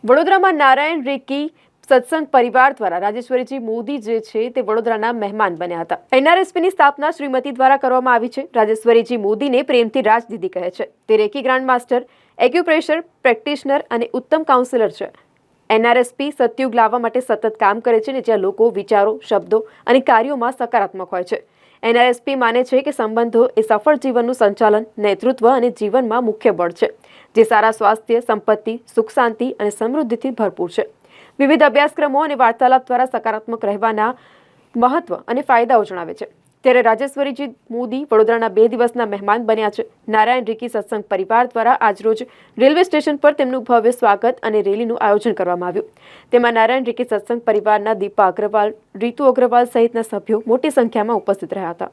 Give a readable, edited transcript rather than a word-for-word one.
વડોદરામાં નારાયણ રેકી સત્સંગ પરિવાર દ્વારા રાજેશ્વરીજી મોદી જે છે તે વડોદરાના મહેમાન બન્યા હતા. એનઆરએસપીની સ્થાપના શ્રીમતી દ્વારા કરવામાં આવી છે. રાજેશ્વરીજી મોદીને પ્રેમથી રાજદીદી કહે છે. તે recce grand master, acupressure practitioner અને ઉત્તમ કાઉન્સિલર છે. એનઆરએસપી સતયુગ લાવવા માટે સતત કામ કરે છે, ને જ્યાં લોકો વિચારો, શબ્દો અને કાર્યોમાં સકારાત્મક હોય છે. એનઆરએસપી માને છે કે સંબંધો એ સફળ જીવનનું સંચાલન, નેતૃત્વ અને જીવનમાં મુખ્ય બળ છે, જે સારા સ્વાસ્થ્ય, સંપત્તિ, સુખ શાંતિ અને સમૃદ્ધિથી ભરપૂર છે. વિવિધ અભ્યાસક્રમો અને વાર્તાલાપ દ્વારા સકારાત્મક રહેવાના મહત્વ અને ફાયદાઓ જણાવે છે. ત્યારે રાજેશ્વરીજી મોદી વડોદરાના 2 દિવસના મહેમાન બન્યા છે. નારાયણ રેકી સત્સંગ પરિવાર દ્વારા આજરોજ રેલવે સ્ટેશન પર તેમનું ભવ્ય સ્વાગત અને રેલીનું આયોજન કરવામાં આવ્યું. તેમાં નારાયણ રેકી સત્સંગ પરિવારના દીપા અગ્રવાલ, રીતુ અગ્રવાલ સહિતના સભ્યો મોટી સંખ્યામાં ઉપસ્થિત રહ્યા હતા.